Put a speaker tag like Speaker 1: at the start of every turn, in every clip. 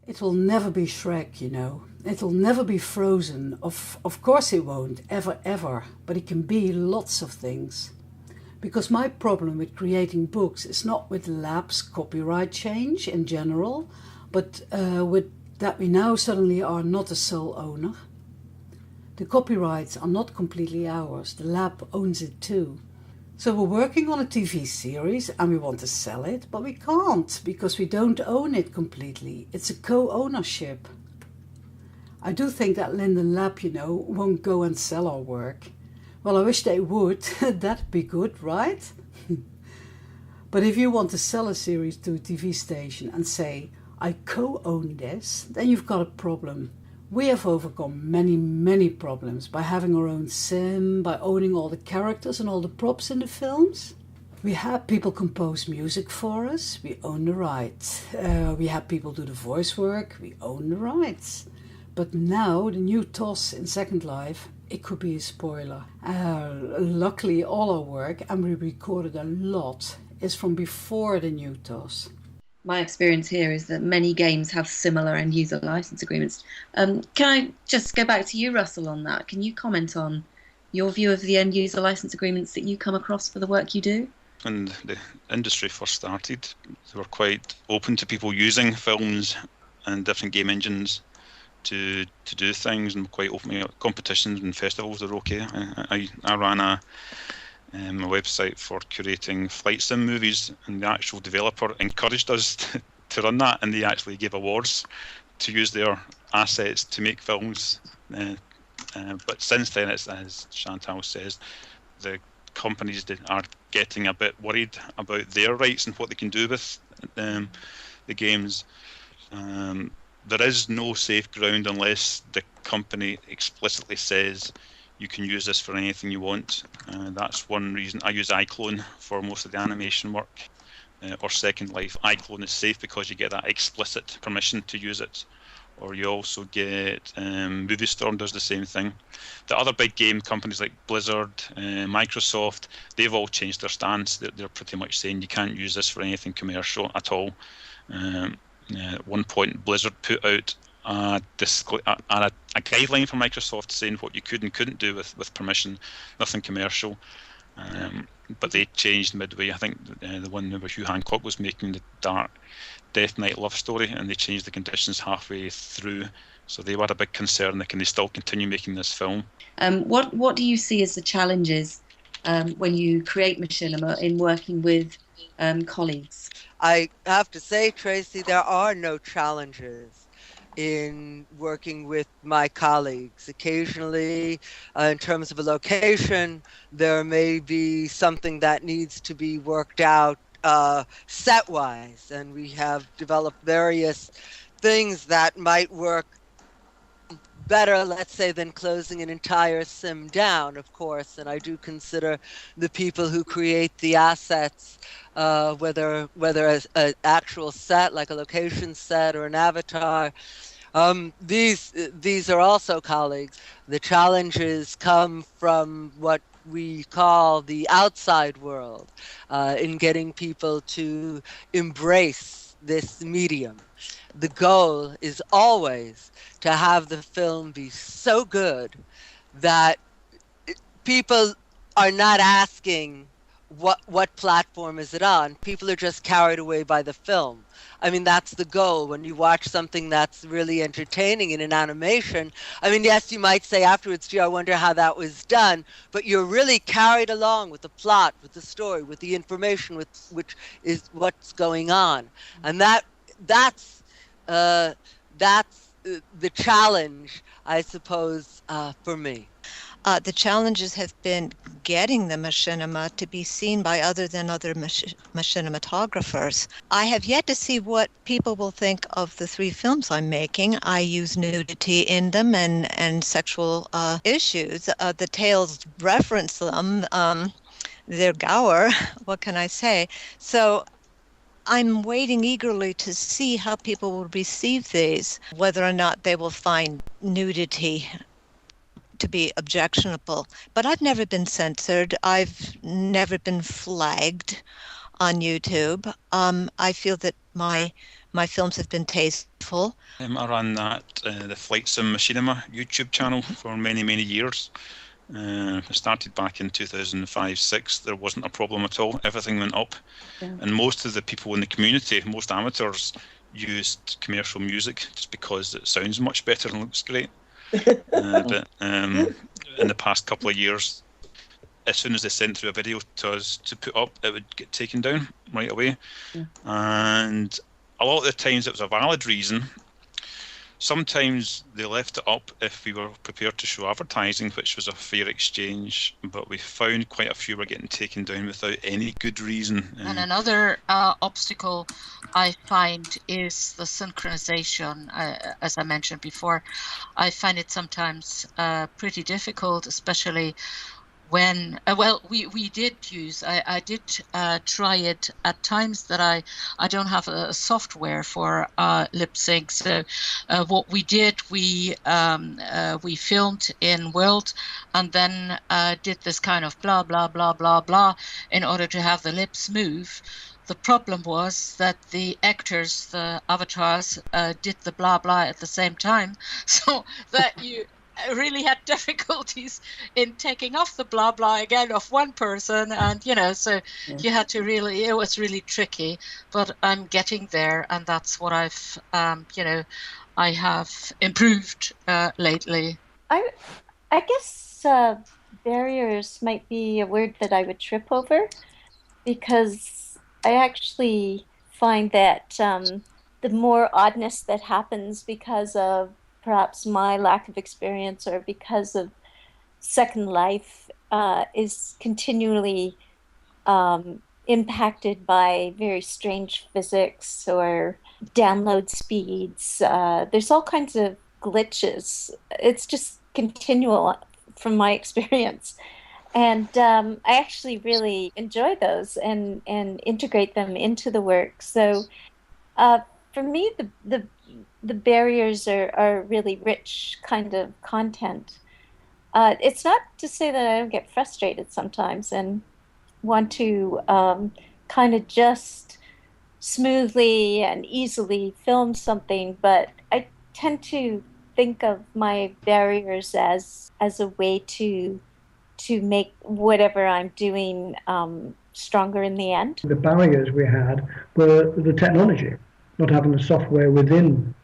Speaker 1: It will never be Shrek, you know. It'll never be Frozen. Of course it won't, ever, ever. But it can be lots of things. Because my problem with creating books is not with Lab's copyright change in general, but with that we now suddenly are not a sole owner. The copyrights are not completely ours. The Lab owns it too. So we're working on a TV series and we want to sell it, but we can't because we don't own it completely. It's a co-ownership. I do think that Linden Lab, you know, won't go and sell our work. Well, I wish they would. That'd be good, right? But if you want to sell a series to a TV station and say, I co-own this, then you've got a problem. We have overcome many, many problems by having our own sim, by owning all the characters and all the props in the films. We had people compose music for us, we own the rights. We had people do the voice work, we own the rights. But now, the new TOS in Second Life, it could be a spoiler. Luckily, all our work, and we recorded a lot, is from before the new TOS.
Speaker 2: My experience here is that many games have similar end-user license agreements. Can I just go back to you, Russell, on that? Can you comment on your view of the end-user license agreements that you come across for the work you do?
Speaker 3: When the industry first started, they were quite open to people using films and different game engines to do things, and quite open to competitions and festivals are okay. I ran a website for curating flight sim movies, and the actual developer encouraged us to run that, and they actually gave awards to use their assets to make films. But since then, it's, as Chantal says, the companies are getting a bit worried about their rights and what they can do with the games. There is no safe ground unless the company explicitly says you can use this for anything you want. That's one reason I use iClone for most of the animation work, or Second Life. iClone is safe because you get that explicit permission to use it. Or you also get Movie Storm does the same thing. The other big game companies like Blizzard, Microsoft, they've all changed their stance. They're pretty much saying you can't use this for anything commercial at all. At one point, Blizzard put out a guideline for Microsoft saying what you could and couldn't do with permission, nothing commercial. But they changed midway. I think the one where Hugh Hancock was making the dark Death Knight love story, and they changed the conditions halfway through. So they were a big concern. Can they still continue making this film?
Speaker 2: What do you see as the challenges when you create Machinima in working with colleagues?
Speaker 4: I have to say, Tracy, there are no challenges in working with my colleagues. Occasionally, in terms of a location, there may be something that needs to be worked out set-wise, and we have developed various things that might work better, let's say, than closing an entire sim down, of course. And I do consider the people who create the assets, whether as an actual set, like a location set or an avatar, these are also colleagues. The challenges come from what we call the outside world, in getting people to embrace this medium. The goal is always to have the film be so good that people are not asking what platform is it on. People are just carried away by the film. I mean, that's the goal. When you watch something that's really entertaining in an animation, I mean, yes, you might say afterwards, gee, I wonder how that was done, but you're really carried along with the plot, with the story, with the information, which is what's going on. And that's the challenge, I suppose, for me.
Speaker 5: The challenges have been getting the machinima to be seen by other machinimatograpers. I have yet to see what people will think of the 3 films I'm making. I use nudity in them and sexual issues. The tales reference them. They're gour. What can I say? So I'm waiting eagerly to see how people will receive these, whether or not they will find nudity to be objectionable. But I've never been censored. I've never been flagged on YouTube. I feel that my my films have been tasteful.
Speaker 3: I ran that, the Flight Sim Machinima YouTube channel for many, many years. I started back in 2005-06. There wasn't a problem at all. Everything went up. Yeah. And most of the people in the community, most amateurs, used commercial music just because it sounds much better and looks great. But in the past couple of years, as soon as they sent through a video to us to put up, it would get taken down right away. Yeah. And a lot of the times it was a valid reason. Sometimes they left it up if we were prepared to show advertising, which was a fair exchange, but we found quite a few were getting taken down without any good reason.
Speaker 6: And another obstacle I find is the synchronization. As I mentioned before, I find it sometimes pretty difficult, especially when we did use, I did try it at times that I don't have a software for lip sync. So what we did, we filmed in World and then did this kind of blah blah blah blah blah in order to have the lips move. The problem was that the actors, the avatars, did the blah blah at the same time, so that you really had difficulties in taking off the blah blah again of one person, and so you had to really, it was really tricky, but I'm getting there, and that's what I've I have improved lately.
Speaker 7: I guess barriers might be a word that I would trip over, because I actually find that the more oddness that happens because of perhaps my lack of experience or because of Second Life is continually impacted by very strange physics or download speeds. There's all kinds of glitches. It's just continual from my experience. And I actually really enjoy those and integrate them into the work. So for me, the barriers are really rich kind of content. It's not to say that I don't get frustrated sometimes and want to kind of just smoothly and easily film something, but I tend to think of my barriers as a way to make whatever I'm doing stronger in the end.
Speaker 8: The barriers we had were the technology, not having the software within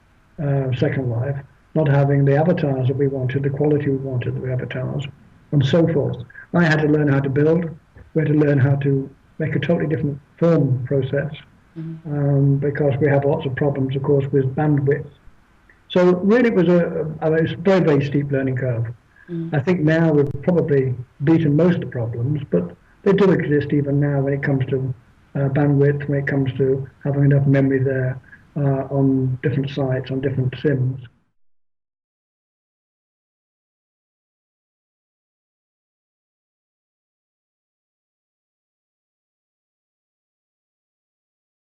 Speaker 8: Second Life, not having the avatars that we wanted, the quality we wanted of the avatars, and so forth. I had to learn how to build. We had to learn how to make a totally different film process, because we had lots of problems, of course, with bandwidth. So really it was a very, very steep learning curve. I think now we've probably beaten most of the problems, but they do exist even now when it comes to bandwidth, when it comes to having enough memory there on different sites, on different sims.